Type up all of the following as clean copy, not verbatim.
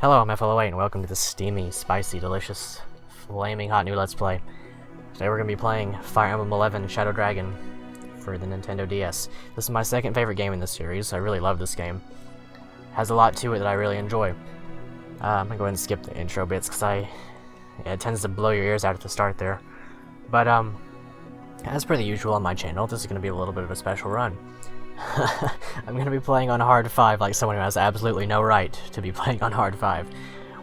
Hello, I'm FLO8 and welcome to this steamy, spicy, delicious, flaming hot new Let's Play. Today we're going to be playing Fire Emblem 11 Shadow Dragon for the Nintendo DS. This is my second favorite game in this series. I really love this game. It has a lot to it that I really enjoy. I'm going to go ahead and skip the intro bits because it tends to blow your ears out at the start there. But as per the usual on my channel, this is going to be a little bit of a special run. I'm going to be playing on Hard 5 like someone who has absolutely no right to be playing on Hard 5.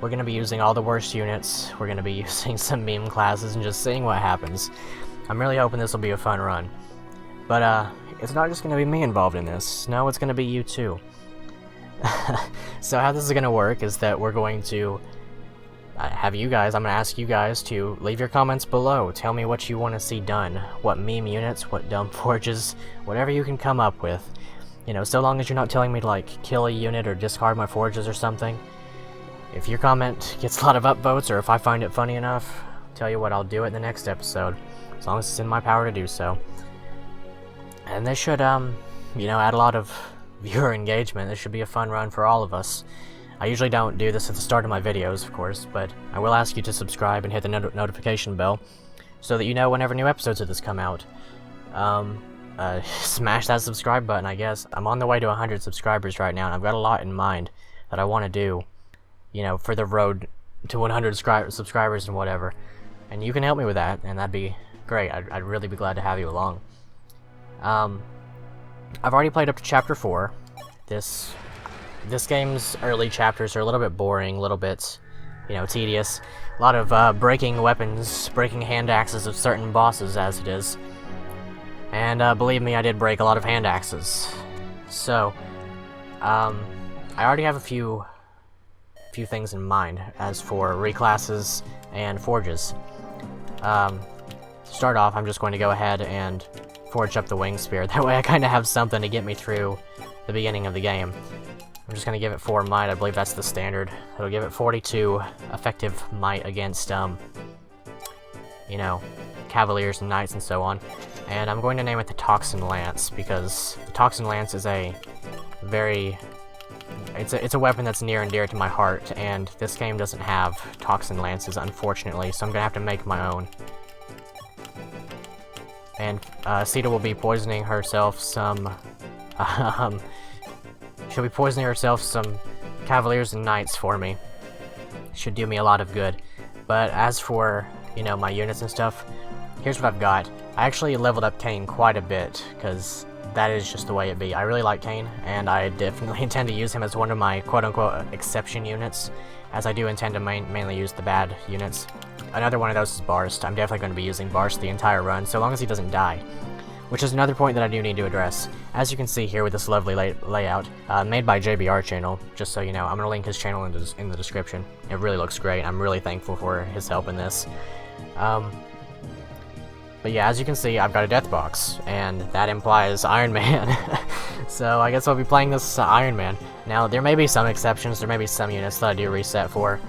We're going to be using all the worst units, we're going to be using some meme classes and just seeing what happens. I'm really hoping this will be a fun run. But it's not just going to be me involved in this, no, it's going to be you too. So how this is going to work is that we're going to I'm going to ask you guys to leave your comments below. Tell me what you want to see done. What meme units, what dumb forges, whatever you can come up with. You know, so long as you're not telling me to, like, kill a unit or discard my forges or something. If your comment gets a lot of upvotes, or if I find it funny enough, tell you what, I'll do it in the next episode. As long as it's in my power to do so. And this should, you know, add a lot of viewer engagement. This should be a fun run for all of us. I usually don't do this at the start of my videos, of course, but I will ask you to subscribe and hit the notification bell so that you know whenever new episodes of this come out. Smash that subscribe button, I guess. I'm on the way to 100 subscribers right now, and I've got a lot in mind that I want to do, you know, for the road to 100 subscribers and whatever. And you can help me with that, and that'd be great. I'd really be glad to have you along. I've already played up to Chapter 4. This game's early chapters are a little bit boring, a little bit, you know, tedious. A lot of breaking weapons, breaking hand axes of certain bosses as it is. And believe me, I did break a lot of hand axes. So, I already have a few things in mind as for reclasses and forges. To start off, I'm just going to go ahead and forge up the wing spear. That way I kind of have something to get me through the beginning of the game. I'm just going to give it 4 might, I believe that's the standard. It'll give it 42 effective might against, you know, cavaliers and knights and so on. And I'm going to name it the Toxin Lance, because the Toxin Lance is a very... It's a weapon that's near and dear to my heart, and this game doesn't have Toxin Lances, unfortunately, so I'm going to have to make my own. And Sita will be poisoning herself some... she'll be poisoning herself some cavaliers and knights for me. Should do me a lot of good. But as for, you know, my units and stuff, here's what I've got. I actually leveled up Kane quite a bit, because that is just the way it be. I really like Kane, and I definitely intend to use him as one of my quote-unquote exception units, as I do intend to mainly use the bad units. Another one of those is Barst. I'm definitely going to be using Barst the entire run, so long as he doesn't die. Which is another point that I do need to address. As you can see here with this lovely layout, made by JBR channel, just so you know, I'm going to link his channel in the description. It really looks great. I'm really thankful for his help in this. But yeah, as you can see, I've got a death box, and that implies Ironman. So I guess I'll be playing this Ironman. Now, there may be some exceptions, there may be some units that I do reset for.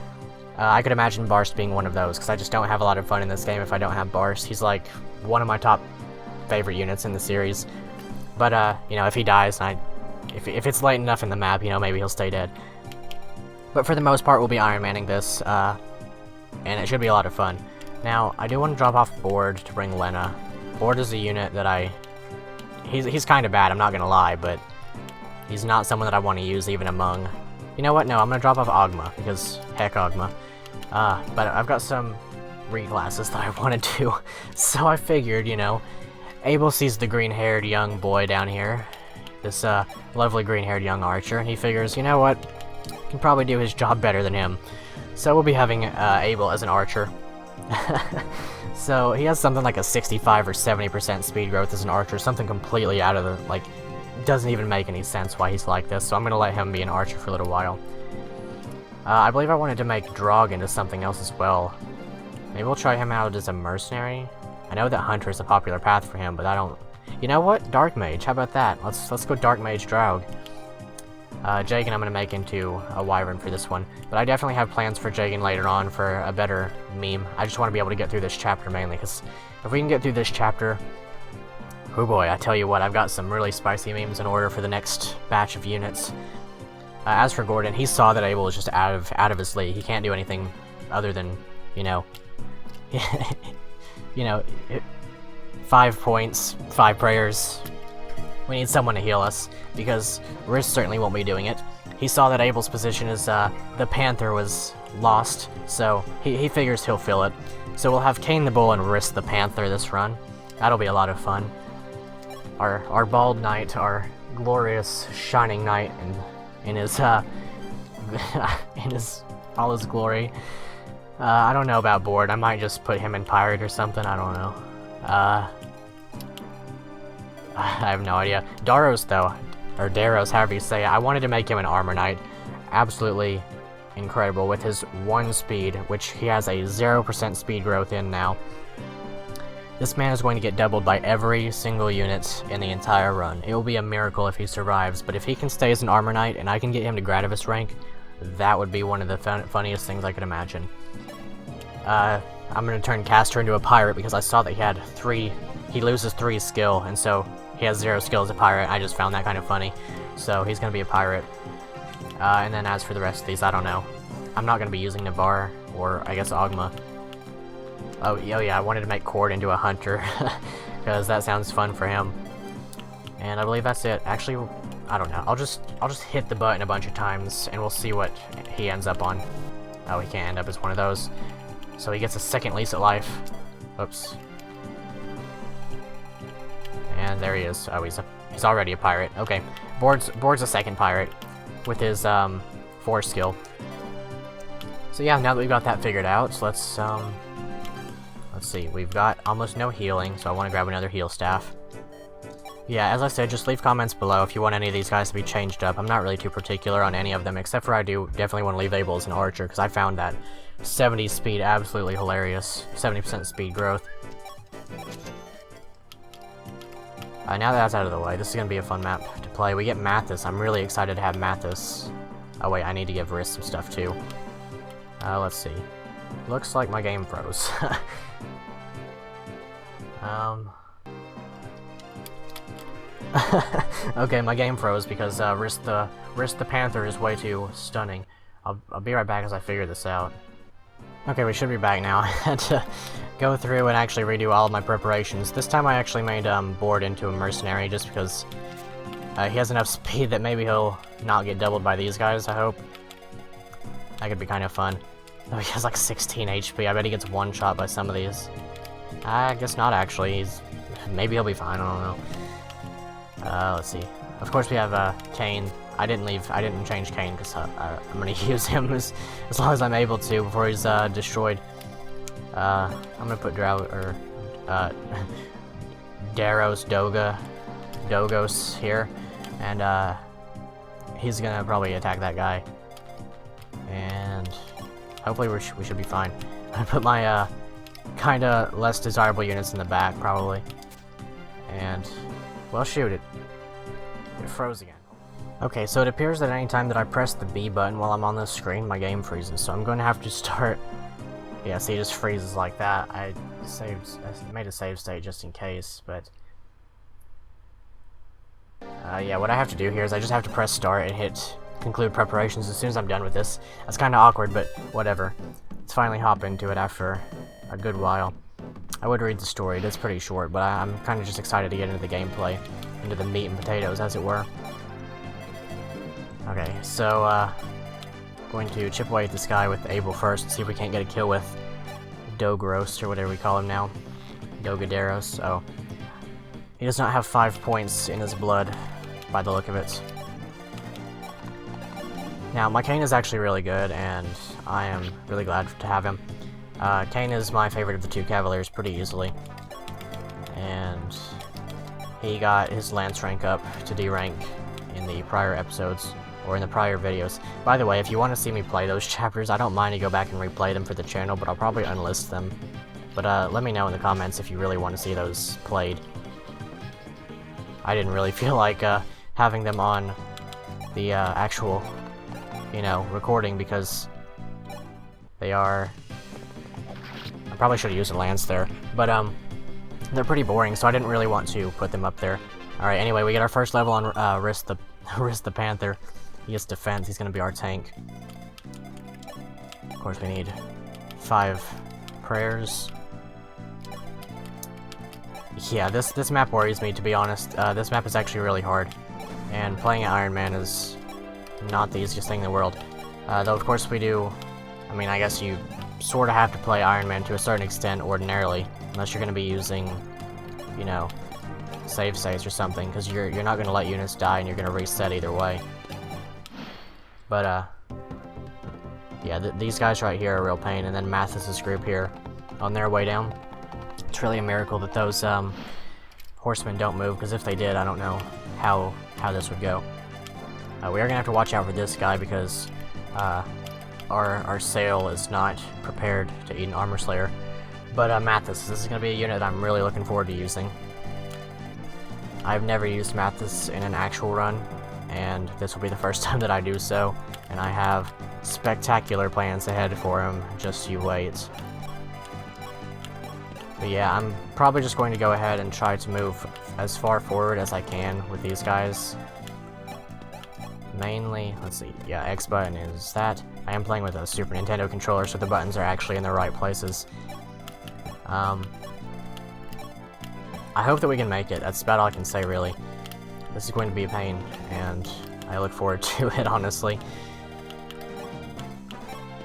I could imagine Barst being one of those, because I just don't have a lot of fun in this game if I don't have Barst. He's like one of my top favorite units in the series. But, you know, if he dies, if it's late enough in the map, you know, maybe he'll stay dead. But for the most part, we'll be Ironmanning this, and it should be a lot of fun. Now, I do want to drop off Board to bring Lena. Board is a unit that he's kind of bad, I'm not gonna lie, but he's not someone that I want to use even among... You know what, no, I'm gonna drop off Ogma, because heck Ogma. But I've got some reclasses that I want to do, so I figured, you know, Abel sees the green-haired young boy down here, this lovely green-haired young archer, and he figures, you know what, I can probably do his job better than him. So we'll be having Abel as an archer. So he has something like a 65 or 70% speed growth as an archer, something completely out of the, like, doesn't even make any sense why he's like this, so I'm going to let him be an archer for a little while. I believe I wanted to make Drog into something else as well. Maybe we'll try him out as a mercenary. I know that Hunter is a popular path for him, but I don't... You know what? Dark Mage, how about that? Let's go Dark Mage Draug. Jagan I'm going to make into a Wyvern for this one, but I definitely have plans for Jagan later on for a better meme. I just want to be able to get through this chapter mainly, because if we can get through this chapter... Oh boy, I tell you what, I've got some really spicy memes in order for the next batch of units. As for Gordon, he saw that Abel was just out of his league. He can't do anything other than, you know, 5 points, 5 prayers. We need someone to heal us, because Riss certainly won't be doing it. He saw that Abel's position as the Panther was lost, so he figures he'll fill it. So we'll have Cain the Bull and Riss the Panther this run. That'll be a lot of fun. Our bald knight, our glorious shining knight in his all his glory. I don't know about Board. I might just put him in Pirate or something. I don't know. I have no idea. Daros, though, or Daros, however you say it, I wanted to make him an Armor Knight. Absolutely incredible with his 1 speed, which he has a 0% speed growth in now. This man is going to get doubled by every single unit in the entire run. It will be a miracle if he survives, but if he can stay as an Armor Knight and I can get him to Gradavis rank, that would be one of the funniest things I could imagine. I'm going to turn Caster into a Pirate because I saw that he loses 3 skill, and so he has 0 skill as a Pirate. I just found that kind of funny. So he's going to be a Pirate. And then as for the rest of these, I don't know. I'm not going to be using Navarre, or I guess Ogma. Oh yeah, I wanted to make Cord into a Hunter, because that sounds fun for him. And I believe that's it. Actually, I don't know. I'll just hit the button a bunch of times, and we'll see what he ends up on. Oh, he can't end up as one of those. So he gets a second lease at life. Oops. And there he is. Oh, he's already a Pirate. Okay, Board's a second Pirate with his 4 skill. So yeah, now that we've got that figured out, let's see. We've got almost no healing, so I want to grab another heal staff. Yeah, as I said, just leave comments below if you want any of these guys to be changed up. I'm not really too particular on any of them, except for I do definitely want to leave Abel as an archer, because I found that 70 speed absolutely hilarious. 70% speed growth. Now that that's out of the way, this is going to be a fun map to play. We get Mathis. I'm really excited to have Mathis. Oh wait, I need to give Riss some stuff too. Let's see. Looks like my game froze. Okay, my game froze because Riss the Panther is way too stunning. I'll be right back as I figure this out. Okay, we should be back now. I had to go through and actually redo all of my preparations. This time I actually made Board into a mercenary just because he has enough speed that maybe he'll not get doubled by these guys, I hope. That could be kind of fun. Though he has like 16 HP, I bet he gets one shot by some of these. I guess not actually, maybe he'll be fine, I don't know. Let's see. Of course we have Cain. I didn't change Cain because I'm gonna use him as long as I'm able to before he's destroyed. I'm gonna put Dogos here, and he's gonna probably attack that guy, and hopefully we should be fine. I put my kinda less desirable units in the back probably, and well, shoot it froze again. Okay, so it appears that any time that I press the B button while I'm on this screen, my game freezes, so I'm going to have to start. Yeah, see, it just freezes like that. I made a save state just in case, but yeah, what I have to do here is I just have to press start and hit conclude preparations as soon as I'm done with this. That's kind of awkward, but whatever. Let's finally hop into it after a good while. I would read the story, it's pretty short, but I'm kind of just excited to get into the gameplay, into the meat and potatoes, as it were. Okay, so, going to chip away at this guy with Abel first and see if we can't get a kill with Dogros, or whatever we call him now. Dogaderos. Oh. He does not have 5 points in his blood, by the look of it. Now, my Cain is actually really good, and I am really glad to have him. Cain is my favorite of the 2 Cavaliers pretty easily. And he got his Lance rank up to D rank in the prior episodes, or in the prior videos. By the way, if you want to see me play those chapters, I don't mind to go back and replay them for the channel, but I'll probably unlist them. But let me know in the comments if you really want to see those played. I didn't really feel like having them on the actual, you know, recording, because they are... I probably should have used a Lance there, but they're pretty boring, so I didn't really want to put them up there. Alright, anyway, we get our first level on Riss the Panther. He has defense, he's gonna be our tank. Of course, we need 5 prayers. Yeah, this map worries me, to be honest. This map is actually really hard, and playing at Ironman is not the easiest thing in the world. Though, of course, we do... I mean, I guess you sort of have to play Ironman to a certain extent ordinarily, unless you're going to be using, you know, save states or something, because you're not going to let units die and you're going to reset either way. But, yeah, these guys right here are a real pain, and then Mathis's group here on their way down. It's really a miracle that those horsemen don't move, because if they did, I don't know how this would go. We are going to have to watch out for this guy, because our sail is not prepared to eat an armor slayer. But Mathis, this is going to be a unit I'm really looking forward to using. I've never used Mathis in an actual run, and this will be the first time that I do so, and I have spectacular plans ahead for him, just you wait. But yeah, I'm probably just going to go ahead and try to move as far forward as I can with these guys. Mainly, let's see, yeah, X button is that. I am playing with a Super Nintendo controller, so the buttons are actually in the right places. I hope that we can make it. That's about all I can say, really. This is going to be a pain, and I look forward to it, honestly.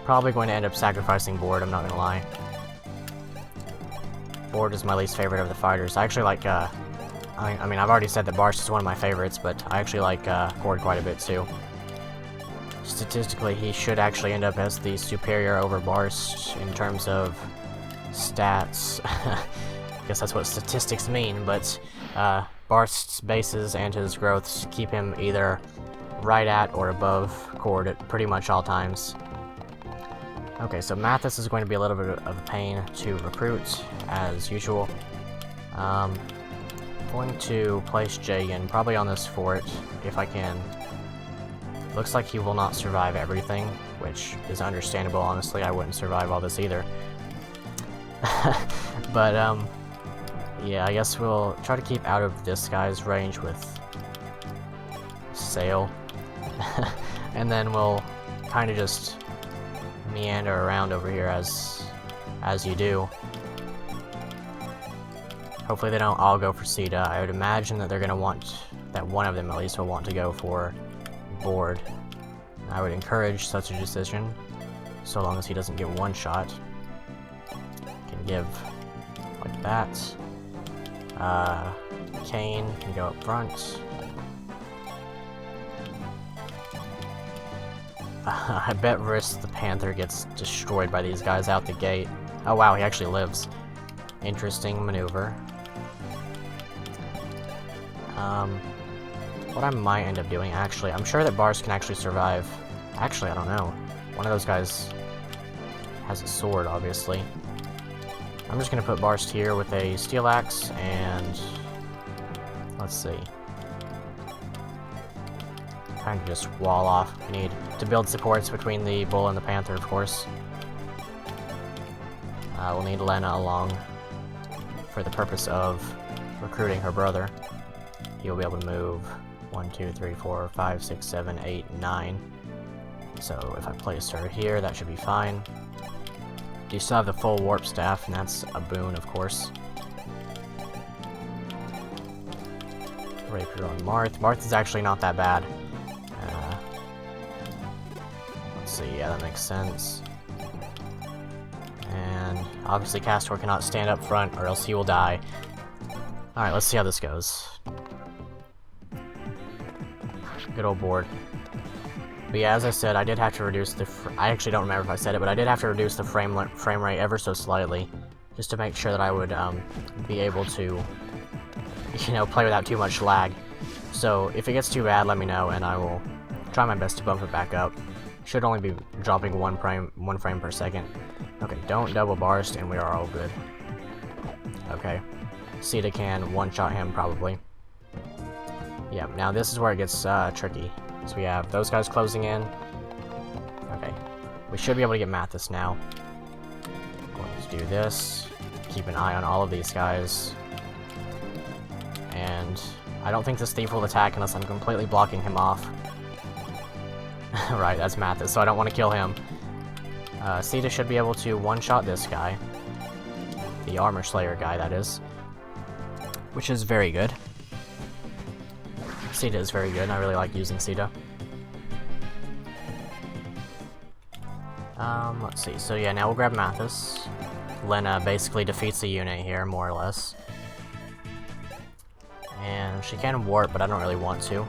Probably going to end up sacrificing Board, I'm not gonna lie. Board is my least favorite of the fighters. I actually like, I mean, I've already said that Barst is one of my favorites, but I actually like Board quite a bit, too. Statistically, he should actually end up as the superior over Barst in terms of stats. I guess that's what statistics mean, but Barst's bases and his growths keep him either right at or above Cord at pretty much all times. Okay, so Mathis is going to be a little bit of a pain to recruit, as usual. Going to place Jagan probably on this fort, if I can. Looks like he will not survive everything, which is understandable, honestly. I wouldn't survive all this either. But, yeah, I guess we'll try to keep out of this guy's range with Sail. And then we'll kind of just meander around over here as you do. Hopefully they don't all go for Sita. I would imagine that they're going to want, that one of them at least will want to go for Board. I would encourage such a decision, so long as he doesn't get one shot. Can give like that. Kane can go up front. I bet Risk the Panther gets destroyed by these guys out the gate. Oh wow, he actually lives. Interesting maneuver. What I might end up doing, actually, I'm sure that Bars can actually survive. Actually, I don't know. One of those guys has a sword, obviously. I'm just gonna put Barst here with a steel axe, and let's see. Kind of just wall off. We need to build supports between the Bull and the Panther, of course. We'll need Lena along for the purpose of recruiting her brother. He'll be able to move 1, 2, 3, 4, 5, 6, 7, 8, 9. So if I place her here, that should be fine. You still have the full warp staff, and that's a boon, of course. Rapier on Marth. Marth is actually not that bad. Let's see, yeah, that makes sense. And obviously Castor cannot stand up front, or else he will die. Alright, let's see how this goes. Good old Board. But yeah, as I said, I did have to reduce the... I actually don't remember if I said it, but I did have to reduce the frame rate ever so slightly, just to make sure that I would be able to, you know, play without too much lag. So if it gets too bad, let me know, and I will try my best to bump it back up. Should only be dropping one frame per second. Okay, don't double Barst, and we are all good. Okay, Sita can one-shot him probably. Yeah, now this is where it gets tricky. So we have those guys closing in. Okay, we should be able to get Mathis now. Going to do this. Keep an eye on all of these guys. And I don't think this thief will attack unless I'm completely blocking him off. Right, that's Mathis, so I don't want to kill him. Sita should be able to one-shot this guy. The Armor Slayer guy, that is. Which is very good. Sita is very good, and I really like using Sita. Let's see, so yeah, now we'll grab Mathis. Lena basically defeats the unit here, more or less. And she can warp, but I don't really want to.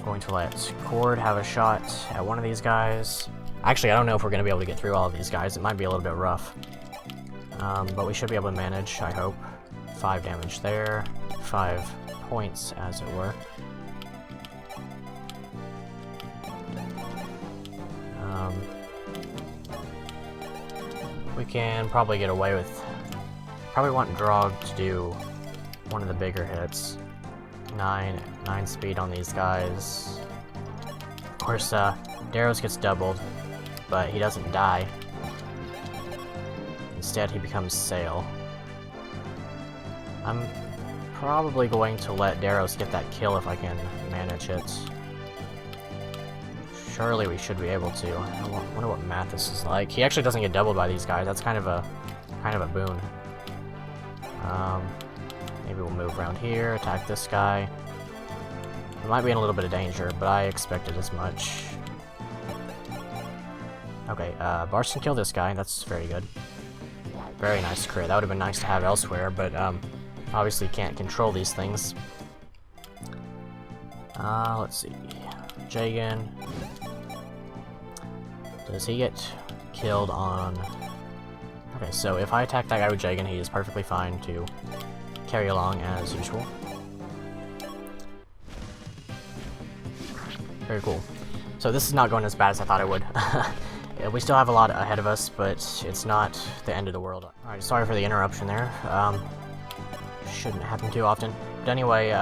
Going to let Cord have a shot at one of these guys. Actually, I don't know if we're going to be able to get through all of these guys. It might be a little bit rough. But we should be able to manage, I hope. 5 damage there. 5 points, as it were. We can probably get away with... Probably want Drog to do one of the bigger hits. 9 speed on these guys. Of course, Daros gets doubled, but he doesn't die. Instead, he becomes Sail. I'm probably going to let Daros get that kill if I can manage it. Surely we should be able to. I wonder what Mathis is like. He actually doesn't get doubled by these guys. That's kind of a boon. Maybe we'll move around here, attack this guy. We might be in a little bit of danger, but I expected as much. Okay, Bars can kill this guy. That's very good. Very nice crit. That would have been nice to have elsewhere, but obviously can't control these things. Let's see. Jagan. Does he get killed on... Okay, so if I attack that guy with Jagan, he is perfectly fine to carry along as usual. Very cool. So this is not going as bad as I thought it would. We still have a lot ahead of us, but it's not the end of the world. Alright, sorry for the interruption there. Shouldn't happen too often. But anyway,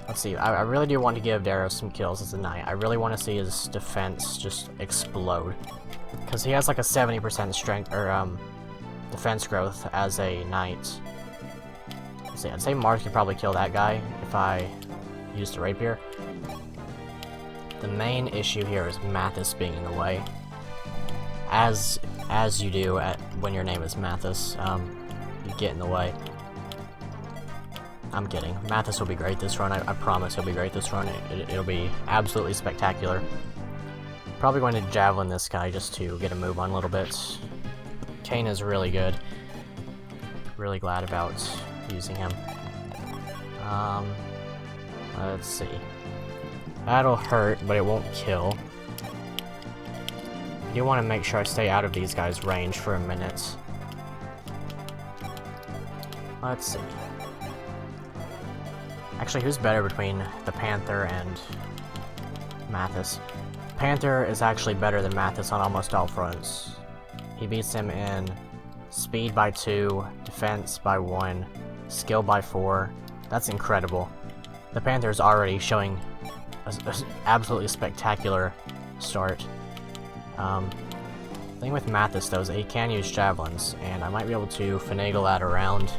let's see. I really do want to give Daros some kills as a knight. I really want to see his defense just explode. Because he has like a 70% strength, or defense growth as a knight. Let's see, I'd say Marth could probably kill that guy if I used a rapier. The main issue here is Mathis being in the way. As you do when your name is Mathis, you get in the way. I'm kidding. Mathis will be great this run. I promise he'll be great this run. It'll be absolutely spectacular. Probably going to Javelin this guy just to get a move on a little bit. Kane is really good. Really glad about using him. Let's see. That'll hurt, but it won't kill. I do want to make sure I stay out of these guys' range for a minute. Let's see. Actually, who's better between the Panther and Mathis? Panther is actually better than Mathis on almost all fronts. He beats him in speed by 2, defense by 1, skill by 4. That's incredible. The Panther is already showing an absolutely spectacular start. The thing with Mathis, though, is that he can use javelins, and I might be able to finagle that around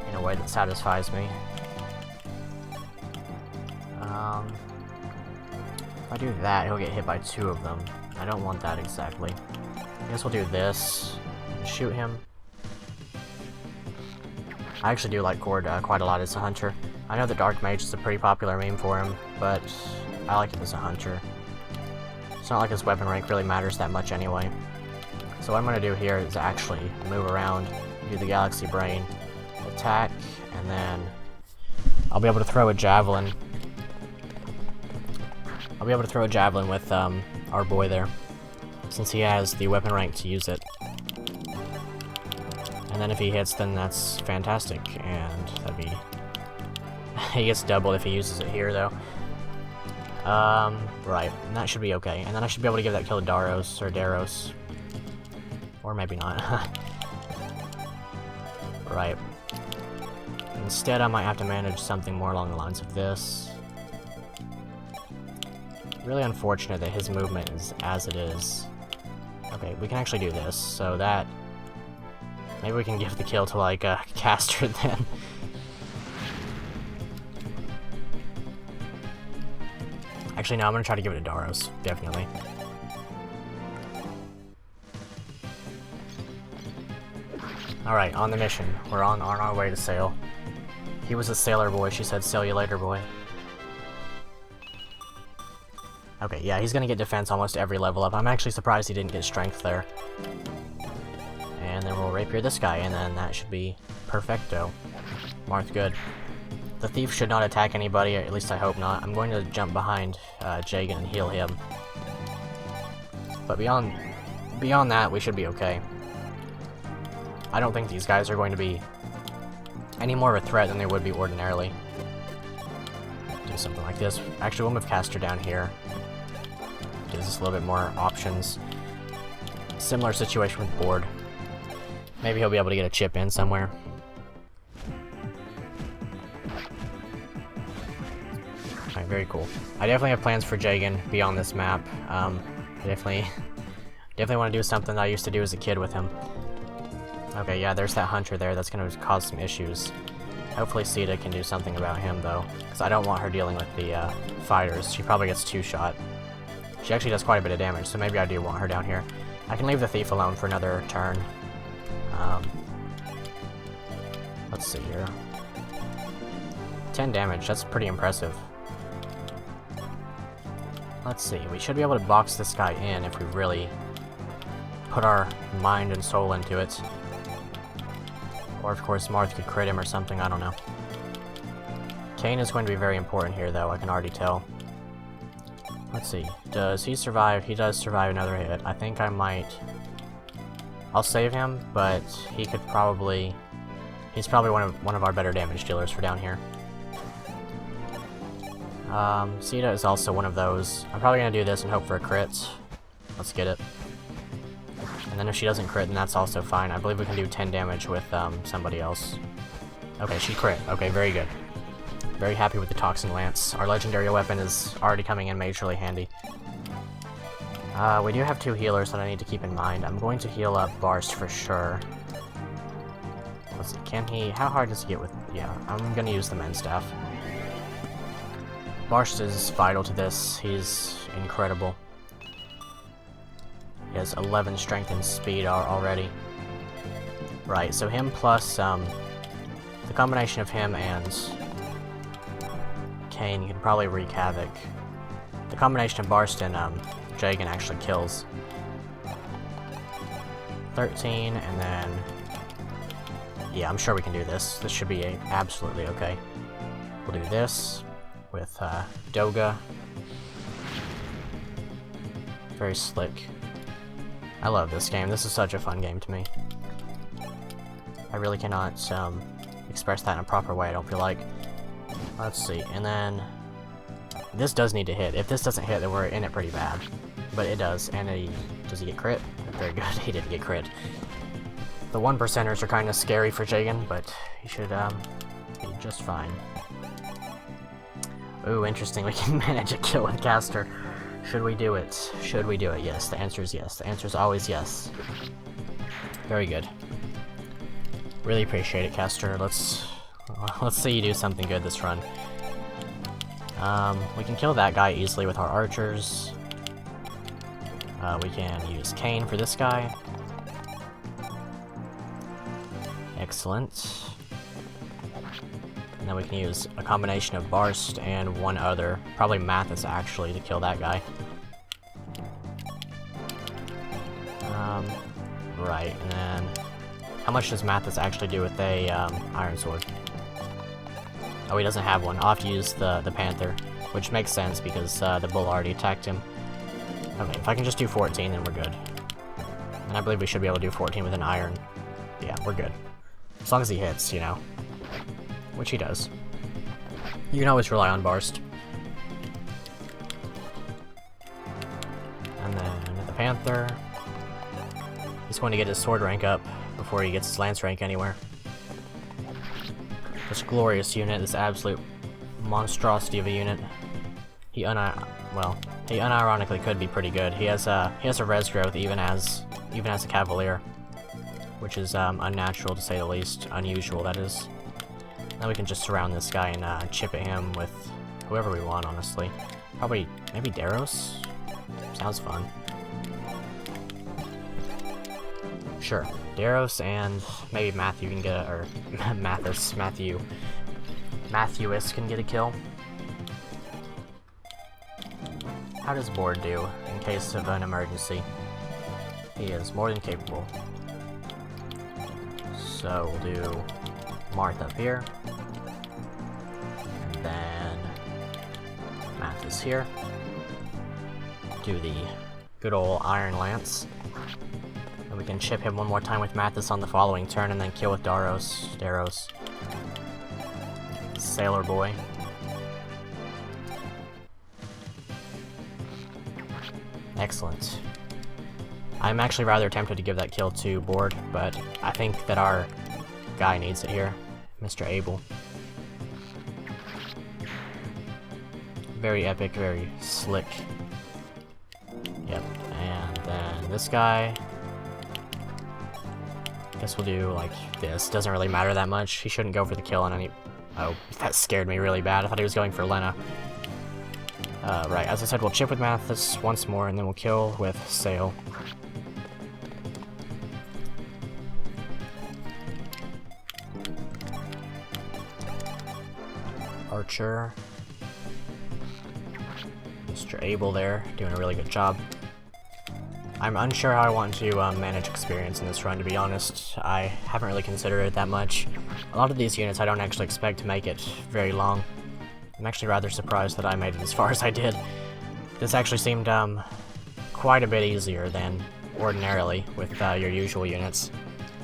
in a way that satisfies me. If I do that, he'll get hit by 2 of them. I don't want that exactly. I guess we'll do this and shoot him. I actually do like Cord quite a lot as a hunter. I know the Dark Mage is a pretty popular meme for him, but I like him as a hunter. It's not like his weapon rank really matters that much anyway. So what I'm going to do here is actually move around, do the Galaxy Brain, attack, and then I'll be able to throw a Javelin. I'll be able to throw a Javelin with our boy there, since he has the weapon rank to use it. And then if he hits, then that's fantastic, and that'd be... he gets doubled if he uses it here, though. Right, and that should be okay. And then I should be able to give that kill to Daros. Or maybe not. Right. Instead, I might have to manage something more along the lines of this. Really unfortunate that his movement is as it is. Okay, we can actually do this, so that... maybe we can give the kill to, like, a caster then. Actually, no, I'm gonna try to give it to Daros, definitely. Alright, on the mission. We're on our way to sail. He was a sailor boy, she said, sail you later, boy. Okay, yeah, he's gonna get defense almost every level up. I'm actually surprised he didn't get strength there. And then we'll rapier this guy, and then that should be perfecto. Marth good. The thief should not attack anybody, at least I hope not. I'm going to jump behind Jagan and heal him. But beyond that, we should be okay. I don't think these guys are going to be any more of a threat than they would be ordinarily. Do something like this. Actually, we'll move Caster down here. Gives us a little bit more options. Similar situation with Board. Maybe he'll be able to get a chip in somewhere. Alright, very cool. I definitely have plans for Jagan beyond this map. I definitely want to do something that I used to do as a kid with him. Okay, yeah, there's that hunter there. That's going to cause some issues. Hopefully Sita can do something about him, though, because I don't want her dealing with the fighters. She probably gets two-shot. She actually does quite a bit of damage, so maybe I do want her down here. I can leave the thief alone for another turn. Let's see here. 10 damage, that's pretty impressive. Let's see, we should be able to box this guy in if we really put our mind and soul into it. Or of course Marth could crit him or something, I don't know. Kane is going to be very important here though, I can already tell. Let's see, does he survive? He does survive another hit. I think I might... I'll save him, but he could probably... He's probably one of our better damage dealers for down here. Sita is also one of those. I'm probably going to do this and hope for a crit. Let's get it. And then if she doesn't crit, then that's also fine. I believe we can do 10 damage with somebody else. Okay, she crit. Okay, very good. Very happy with the Toxin Lance. Our legendary weapon is already coming in majorly handy. We do have 2 healers that I need to keep in mind. I'm going to heal up Barst for sure. Let's see, can he... How hard does he get with... Yeah, I'm going to use the Men's Staff. Barst is vital to this. He's incredible. He has 11 strength and speed already. Right, so him plus, the combination of him and Kane, you can probably wreak havoc. The combination of Barst and, Jagan actually kills. 13, and then... Yeah, I'm sure we can do this. This should be absolutely okay. We'll do this with, Doga. Very slick. I love this game. This is such a fun game to me. I really cannot express that in a proper way, I don't feel like. Let's see, and then... This does need to hit. If this doesn't hit, then we're in it pretty bad. But it does, and does he get crit? Very good, he didn't get crit. The 1%ers are kind of scary for Jagan, but he should be just fine. Ooh, interesting, we can manage a kill with Caster. Should we do it? Should we do it? Yes, the answer is yes. The answer is always yes. Very good. Really appreciate it, Caster. Let's see you do something good this run. We can kill that guy easily with our archers. We can use Kane for this guy. Excellent. And then we can use a combination of Barst and one other, probably Mathis actually, to kill that guy. Right, and then... How much does Mathis actually do with a Iron Sword? Oh, he doesn't have one. I'll have to use the Panther, which makes sense because the Bull already attacked him. Okay, if I can just do 14, then we're good. And I believe we should be able to do 14 with an Iron. Yeah, we're good. As long as he hits, you know. Which he does. You can always rely on Barst. And then the Panther. He's going to get his sword rank up before he gets his lance rank anywhere. This glorious unit, this absolute monstrosity of a unit. He unironically could be pretty good. He has a res growth even as a Cavalier, which is unnatural to say the least. Unusual, that is. Now we can just surround this guy and chip at him with whoever we want, honestly. Probably, maybe Daros? Sounds fun. Sure, Daros and maybe Matthew can get a, or Matthewus can get a kill. How does Board do in case of an emergency? He is more than capable. So we'll do Marth up here. And then Mathis here. Do the good old Iron Lance. And we can chip him one more time with Mathis on the following turn and then kill with Daros. Sailor Boy. Excellent. I'm actually rather tempted to give that kill to Board, but I think that our guy needs it here. Mr. Abel. Very epic, very slick. Yep, and then this guy. Guess we'll do like this. Doesn't really matter that much. He shouldn't go for the kill on any... Oh, that scared me really bad. I thought he was going for Lena. Right, as I said, we'll chip with Mathis once more, and then we'll kill with Sail. Archer. Mr. Abel there, doing a really good job. I'm unsure how I want to manage experience in this run, to be honest. I haven't really considered it that much. A lot of these units I don't actually expect to make it very long. I'm actually rather surprised that I made it as far as I did. This actually seemed quite a bit easier than ordinarily with your usual units.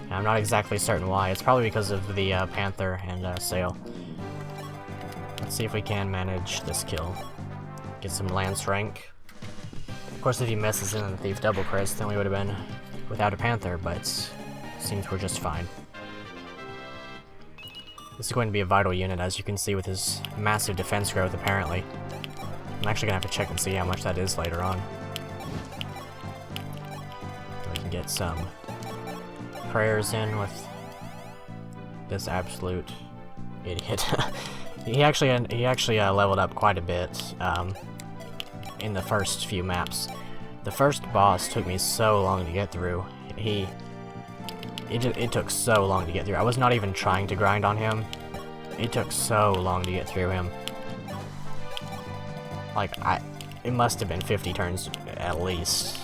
And I'm not exactly certain why. It's probably because of the Panther and Sail. Let's see if we can manage this kill. Get some Lance rank. Of course, if he misses in the Thief double crits, then we would have been without a Panther, but it seems we're just fine. This is going to be a vital unit, as you can see with his massive defense growth, apparently. I'm actually going to have to check and see how much that is later on. We can get some prayers in with this absolute idiot. He actually leveled up quite a bit in the first few maps. The first boss took me so long to get through. It took so long to get through. I was not even trying to grind on him. It took so long to get through him. Like, it must have been 50 turns at least.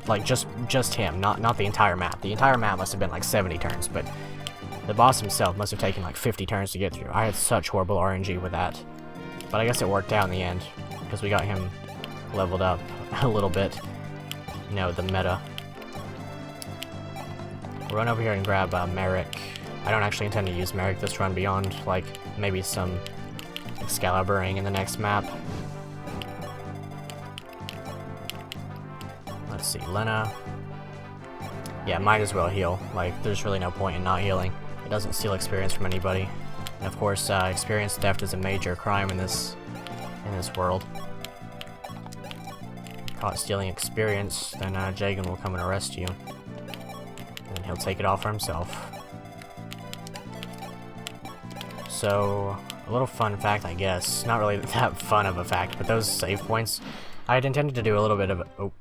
Like, just him, not the entire map. The entire map must have been like 70 turns, but the boss himself must have taken like 50 turns to get through. I had such horrible RNG with that. But I guess it worked out in the end, because we got him leveled up a little bit. You know, the meta. We'll run over here and grab Merrick. I don't actually intend to use Merrick this run beyond, like, maybe some Excaliburing in the next map. Let's see, Lena. Yeah, might as well heal. Like, there's really no point in not healing. It doesn't steal experience from anybody. And of course, experience theft is a major crime in this world. Caught stealing experience, then Jagan will come and arrest you. And he'll take it all for himself. So, a little fun fact, I guess. Not really that fun of a fact, but those save points, I had intended to do a little bit of...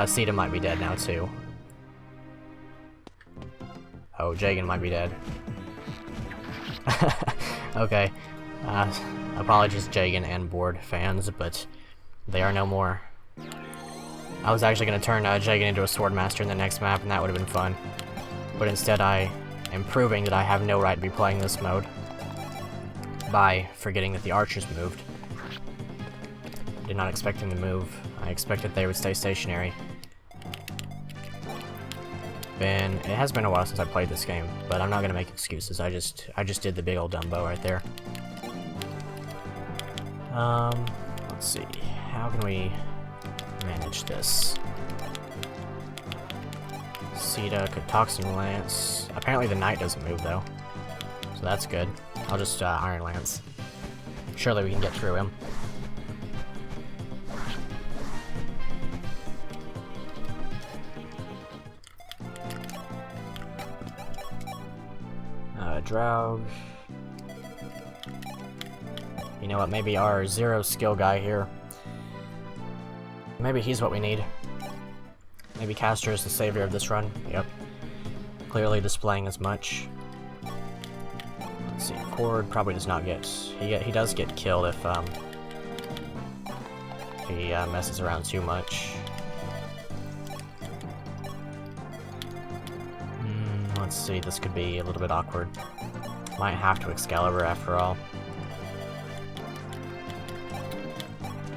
Sita might be dead now, too. Oh, Jagan might be dead. Okay. Apologies, Jagan and Board fans, but they are no more. I was actually going to turn Jagan into a Swordmaster in the next map, and that would have been fun. But instead I am proving that I have no right to be playing this mode by forgetting that the archers moved. Did not expect them to move. I expected they would stay stationary. It has been a while since I played this game, but I'm not gonna make excuses. I just did the big old Dumbo right there. Let's see. How can we manage this? Sita, Toxin Lance. Apparently the Knight doesn't move though, so that's good. I'll just Iron Lance. Surely we can get through him. Draug. You know what, maybe our 0 skill guy here. Maybe he's what we need. Maybe Caster is the savior of this run. Yep. Clearly displaying as much. Let's see, Cord probably does not get... He does get killed if he messes around too much. Let's see, this could be a little bit awkward. Might have to Excalibur after all.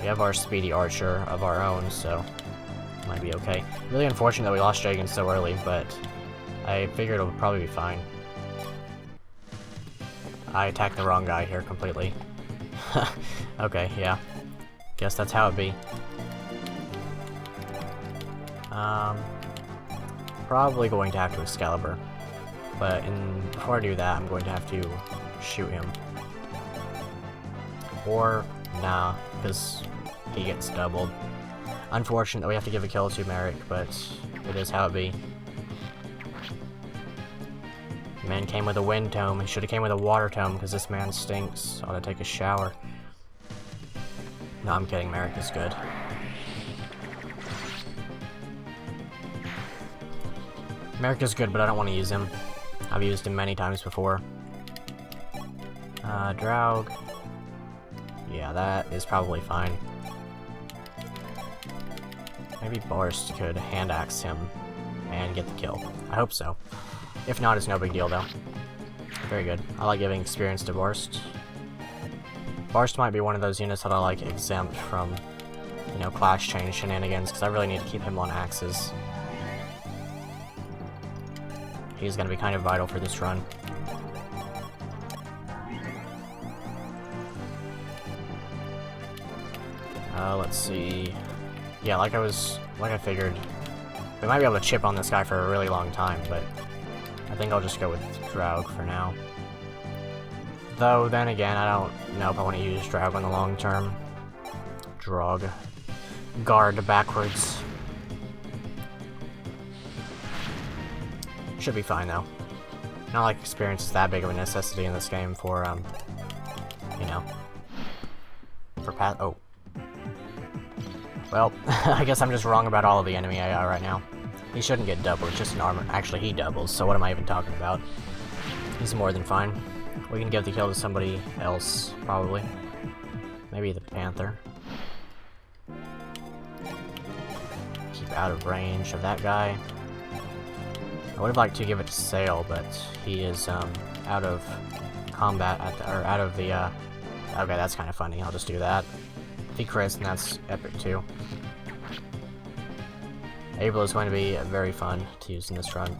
We have our speedy archer of our own, so might be okay. Really unfortunate that we lost Dragon so early, but I figured it would probably be fine. I attacked the wrong guy here completely. Okay, yeah. Guess that's how it be. Probably going to have to Excalibur. But before I do that, I'm going to have to shoot him. Or, nah, because he gets doubled. Unfortunate that we have to give a kill to Merrick, but it is how it be. Man came with a wind tome. He should have came with a water tome, because this man stinks. Ought to take a shower. No, I'm kidding. Merrick is good. Merrick is good, but I don't want to use him. I've used him many times before. Draug. Yeah, that is probably fine. Maybe Barst could hand axe him and get the kill. I hope so. If not, it's no big deal though. Very good. I like giving experience to Barst. Barst might be one of those units that I like exempt from, you know, clash chain shenanigans, because I really need to keep him on axes. He's going to be kind of vital for this run. Let's see. Yeah, like I figured, we might be able to chip on this guy for a really long time, but I think I'll just go with Draug for now. Though, then again, I don't know if I want to use Draug on the long term. Draug. Guard backwards. Should be fine, though. Not like experience is that big of a necessity in this game for, you know, for oh. Well, I guess I'm just wrong about all of the enemy AI right now. He shouldn't get doubled, it's just an armor. Actually, he doubles, so what am I even talking about? He's more than fine. We can give the kill to somebody else, probably. Maybe the Panther. Keep out of range of that guy. I would have liked to give it to Sail, but he is out of combat or out of the. Okay, that's kind of funny. I'll just do that. If he crits, then that's epic too. Abel is going to be very fun to use in this run.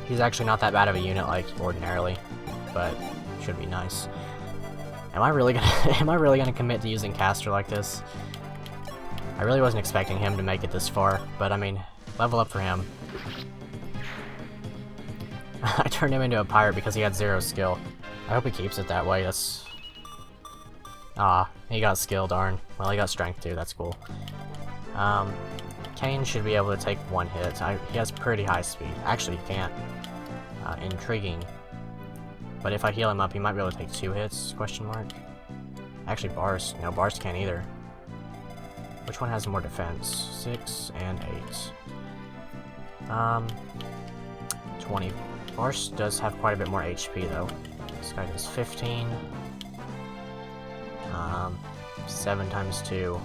He's actually not that bad of a unit like ordinarily, but should be nice. Am I really gonna commit to using Caster like this? I really wasn't expecting him to make it this far, but I mean, level up for him. I turned him into a pirate because he had 0 skill. I hope he keeps it that way. That's... Ah, he got skill, darn. Well, he got strength too, that's cool. Kane should be able to take 1 hit. He has pretty high speed. Actually, he can't. Intriguing. But if I heal him up, he might be able to take 2 hits, question mark. Actually, Barst. No, Barst can't either. Which one has more defense? 6 and 8. 20. Barst does have quite a bit more HP, though. This guy does 15. 7 times 2.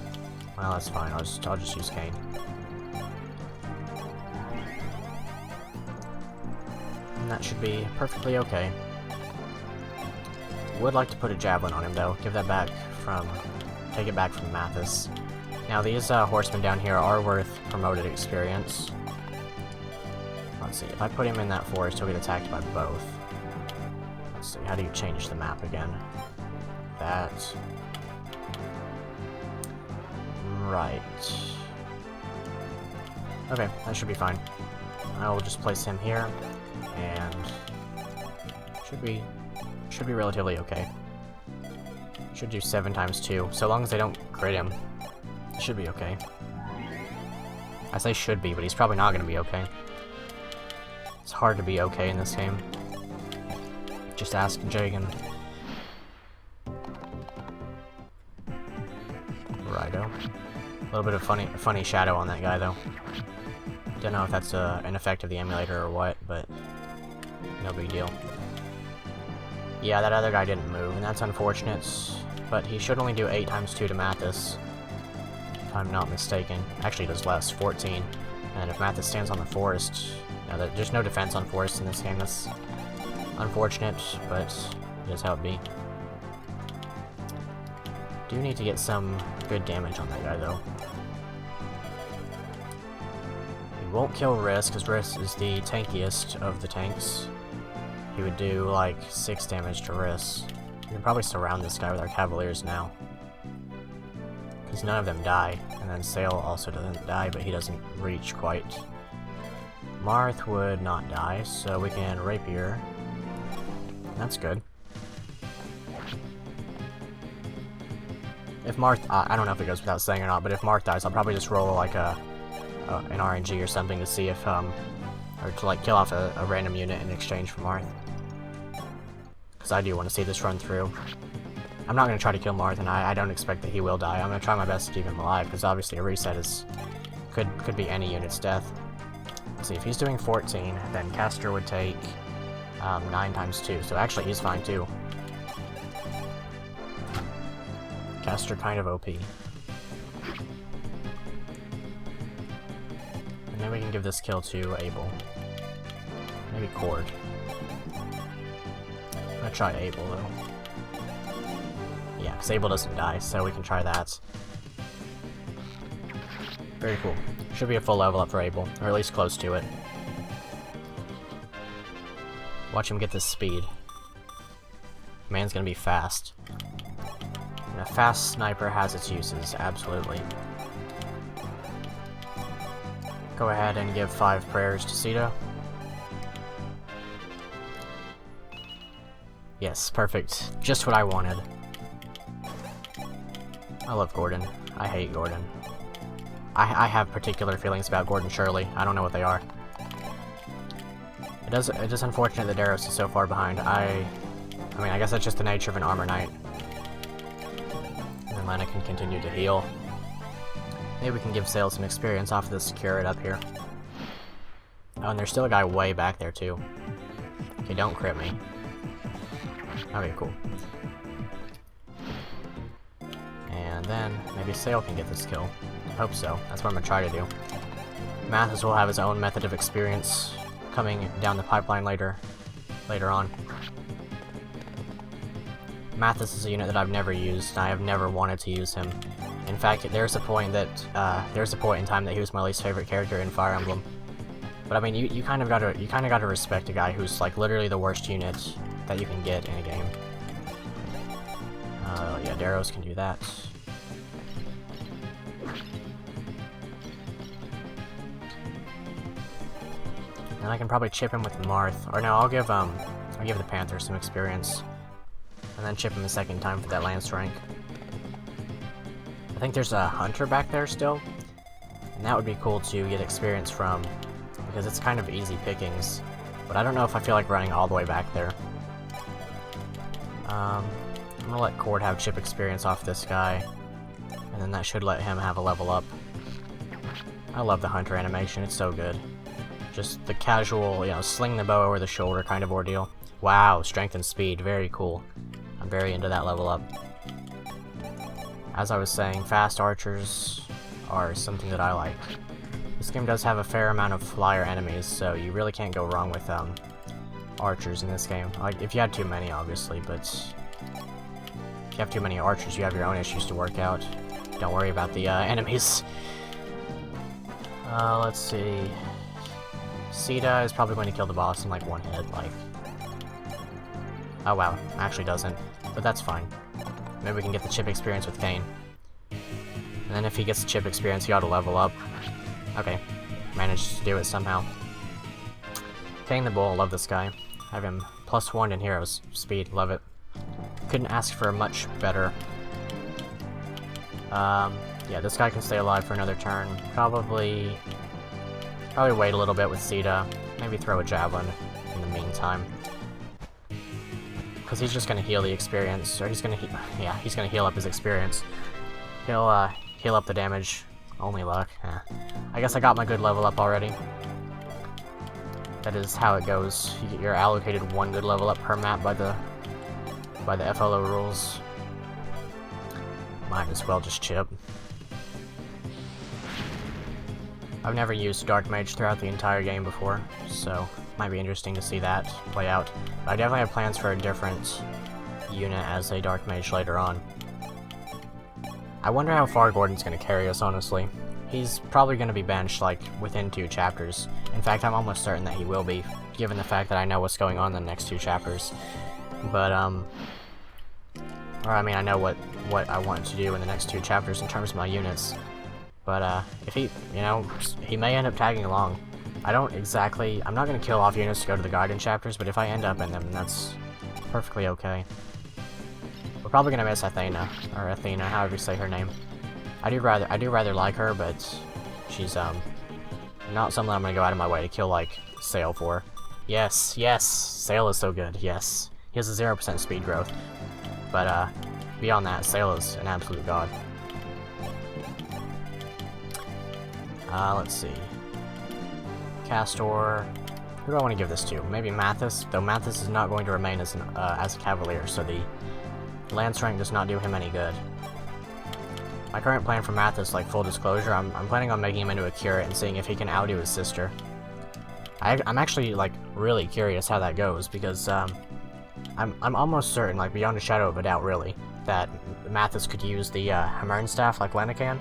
Well, that's fine. I'll just use Kane. And that should be perfectly okay. Would like to put a javelin on him, though. Give that back from... Take it back from Mathis. Now, these horsemen down here are worth promoted experience. Let's see, if I put him in that forest, he'll get attacked by both. Let's see, how do you change the map again? That. Right. Okay, that should be fine. I will just place him here, and should be relatively okay. Should do 7 times 2, so long as they don't crit him. It should be okay. I say should be, but he's probably not going to be okay. It's hard to be okay in this game. Just ask Jagan. Righto. A little bit of funny shadow on that guy, though. Don't know if that's an effect of the emulator or what, but no big deal. Yeah, that other guy didn't move, and that's unfortunate, but he should only do 8 times 2 to Mathis, if I'm not mistaken. Actually, it does less, 14. And if Mathis stands on the forest, there's no defense on forest in this game. That's unfortunate, but it is how it be. Do need to get some good damage on that guy, though. He won't kill Riss, because Riss is the tankiest of the tanks. He would do like 6 damage to Riss. We can probably surround this guy with our Cavaliers now, because none of them die, and then Sail also doesn't die, but he doesn't reach quite. Marth would not die, so we can Rapier. That's good. If Marth, I don't know if it goes without saying or not, but if Marth dies, I'll probably just roll like an RNG or something to see if, or to like kill off a random unit in exchange for Marth. Because I do want to see this run through. I'm not going to try to kill Marth, and I don't expect that he will die. I'm going to try my best to keep him alive, because obviously a reset could be any unit's death. Let's see, if he's doing 14, then Caster would take 9 times 2, so actually he's fine too. Caster kind of OP. And then we can give this kill to Abel. Maybe Cord. I'm gonna try Abel though. Yeah, because Abel doesn't die, so we can try that. Very cool. Should be a full level up for Abel, or at least close to it. Watch him get this speed. Man's gonna be fast. And a fast sniper has its uses, absolutely. Go ahead and give 5 prayers to Sita. Yes, perfect. Just what I wanted. I love Gordon. I hate Gordon. I have particular feelings about Gordon Shirley. I don't know what they are. It is unfortunate that Daros is so far behind. I mean, I guess that's just the nature of an Armor Knight. And then Lana can continue to heal. Maybe we can give Sail some experience off of this Curate up here. Oh, and there's still a guy way back there, too. Okay, don't crit me. Okay, cool. And then maybe Sail can get this kill. Hope so. That's what I'm gonna try to do. Mathis will have his own method of experience coming down the pipeline later on. Mathis is a unit that I've never used, and I have never wanted to use him. In fact, there's a point in time that he was my least favorite character in Fire Emblem. But I mean, you kind of gotta respect a guy who's like literally the worst unit that you can get in a game. Yeah, Daros can do that. And I can probably chip him with Marth, or no, I'll give the Panther some experience, and then chip him a second time for that Lance rank. I think there's a Hunter back there still, and that would be cool to get experience from, because it's kind of easy pickings, but I don't know if I feel like running all the way back there. I'm gonna let Cord have chip experience off this guy, and then that should let him have a level up. I love the Hunter animation, it's so good. Just the casual, you know, sling the bow over the shoulder kind of ordeal. Wow, strength and speed, very cool. I'm very into that level up. As I was saying, fast archers are something that I like. This game does have a fair amount of flyer enemies, so you really can't go wrong with archers in this game. Like, if you had too many, obviously, but if you have too many archers, you have your own issues to work out. Don't worry about the enemies. Let's see. Sita is probably going to kill the boss in like one hit, like... Oh wow, actually doesn't, but that's fine. Maybe we can get the chip experience with Kane. And then if he gets the chip experience, he ought to level up. Okay, managed to do it somehow. Kane the Bull, love this guy. Have him +1 in heroes speed, love it. Couldn't ask for much better. Yeah, this guy can stay alive for another turn. Probably wait a little bit with Sita. Maybe throw a javelin in the meantime. Because he's just going to heal the experience, or he's going to heal up his experience. He'll heal up the damage. Only luck. I guess I got my good level up already. That is how it goes. You're allocated one good level up per map by the FLO rules. Might as well just chip. I've never used Dark Mage throughout the entire game before, so might be interesting to see that play out. But I definitely have plans for a different unit as a Dark Mage later on. I wonder how far Gordon's going to carry us, honestly. He's probably going to be benched, like, within 2 chapters. In fact, I'm almost certain that he will be, given the fact that I know what's going on in the next 2 chapters. But, or, I mean, I know what I want to do in the next 2 chapters in terms of my units. But, if he, you know, he may end up tagging along. I'm not going to kill off units to go to the Guardian chapters, but if I end up in them, that's perfectly okay. We're probably gonna miss Athena, or Athena, however you say her name. I do rather like her, but she's not something I'm gonna go out of my way to kill like Sail for. Yes, Sail is so good. Yes, he has a 0% speed growth, but beyond that, Sail is an absolute god. Let's see. Castor. Who do I want to give this to? Maybe Mathis, though Mathis is not going to remain as a Cavalier, so the Lance rank does not do him any good. My current plan for Mathis, like full disclosure, I'm planning on making him into a curate and seeing if he can outdo his sister. I'm actually like really curious how that goes because I'm almost certain, like beyond a shadow of a doubt, really, that Mathis could use the Hamern staff like Lena can.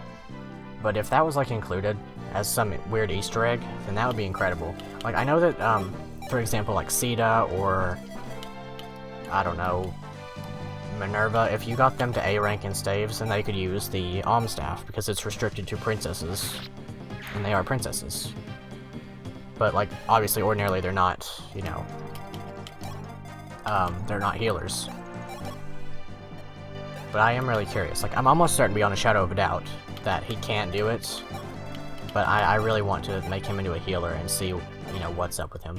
But if that was like included as some weird Easter egg, then that would be incredible. Like I know that, for example, like Sita or I don't know, Minerva, if you got them to A rank in staves, then they could use the Alm staff because it's restricted to princesses, and they are princesses. But like obviously, ordinarily they're not, you know, they're not healers. But I am really curious. Like I'm almost certain beyond a shadow of a doubt that he can't do it. But I really want to make him into a healer and see, you know, what's up with him.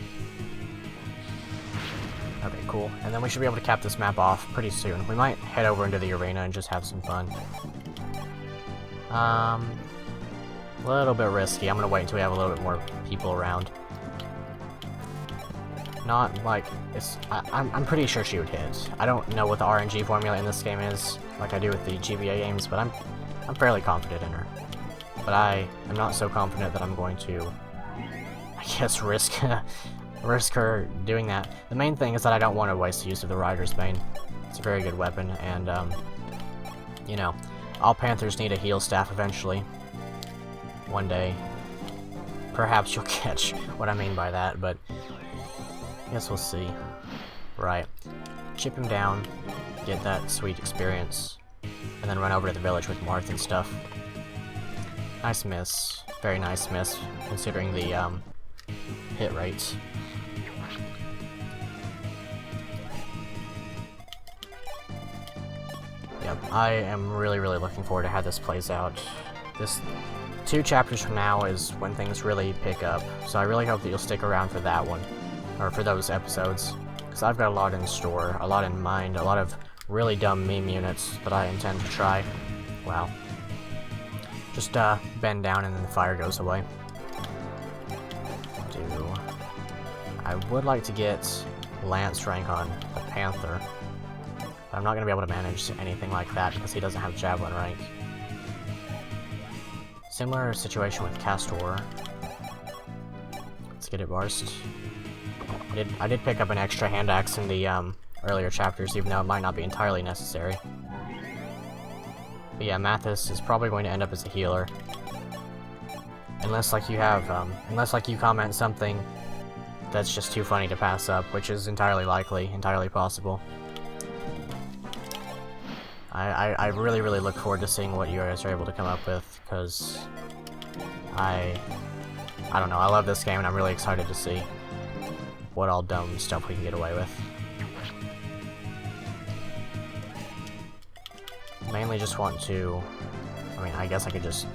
Okay, cool. And then we should be able to cap this map off pretty soon. We might head over into the arena and just have some fun. A little bit risky. I'm gonna wait until we have a little bit more people around. Not like it's. I'm pretty sure she would hit. I don't know what the RNG formula in this game is, like I do with the GBA games, but I'm fairly confident in her. But I am not so confident that I'm going to, I guess, risk her doing that. The main thing is that I don't want to waste the use of the Rider's Bane. It's a very good weapon, and, you know, all Panthers need a heal staff eventually. One day. Perhaps you'll catch what I mean by that, but I guess we'll see. Right. Chip him down, get that sweet experience, and then run over to the village with Marth and stuff. Nice miss. Very nice miss, considering the, hit rates. Yep, I am really looking forward to how this plays out. This 2 chapters from now is when things really pick up, so I really hope that you'll stick around for that one, or for those episodes, because I've got a lot in store, a lot in mind, a lot of really dumb meme units that I intend to try. Wow. Just bend down and then the fire goes away. I would like to get Lance rank on the Panther, but I'm not going to be able to manage anything like that because he doesn't have Javelin rank. Similar situation with Castor. Let's get it Barst. I did pick up an extra hand axe in the earlier chapters, even though it might not be entirely necessary. But yeah, Mathis is probably going to end up as a healer. Unless like you have, unless like you comment something that's just too funny to pass up, which is entirely likely, entirely possible. I really look forward to seeing what you guys are able to come up with, because I don't know, I love this game and I'm really excited to see what all dumb stuff we can get away with. Mainly just want to, I mean, I guess I could just,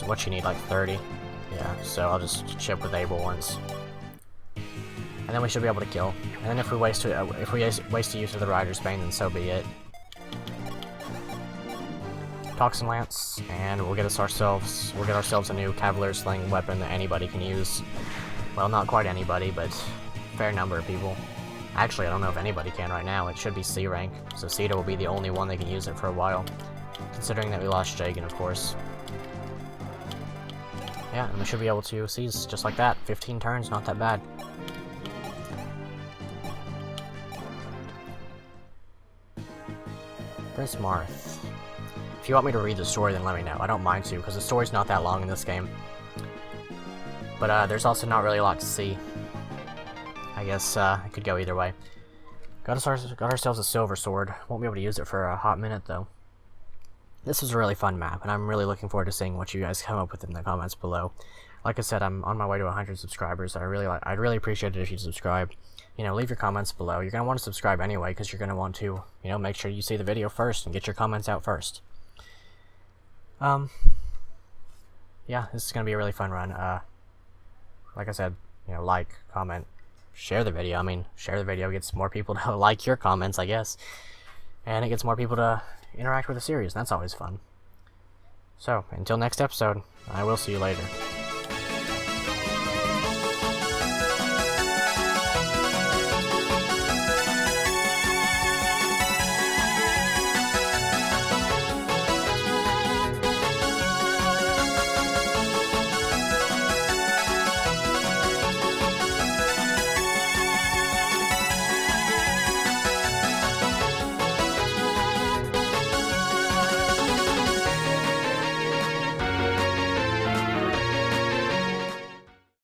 what you need, like 30? Yeah, so I'll just chip with Abel once. And then we should be able to kill. And then if we waste the use of the Rider's Bane, then so be it. Toxin Lance, and we'll get ourselves a new Cavalier Sling weapon that anybody can use. Well, not quite anybody, but a fair number of people. Actually, I don't know if anybody can right now. It should be C rank, so Sita will be the only one that can use it for a while, considering that we lost Jagan, of course. Yeah, and we should be able to seize just like that. 15 turns, not that bad. Prince Marth. If you want me to read the story, then let me know. I don't mind to, because the story's not that long in this game. But there's also not really a lot to see. I guess it could go either way. Got ourselves a silver sword. Won't be able to use it for a hot minute, though. This was a really fun map, and I'm really looking forward to seeing what you guys come up with in the comments below. Like I said, I'm on my way to 100 subscribers. I'd really appreciate it if you subscribe. You know, leave your comments below. You're going to want to subscribe anyway, because you're going to want to, you know, make sure you see the video first and get your comments out first. Yeah, this is going to be a really fun run. Like I said, you know, like, comment, share the video. I mean, share the video gets more people to like your comments, I guess. And it gets more people to interact with the series, and that's always fun. So, until next episode, I will see you later.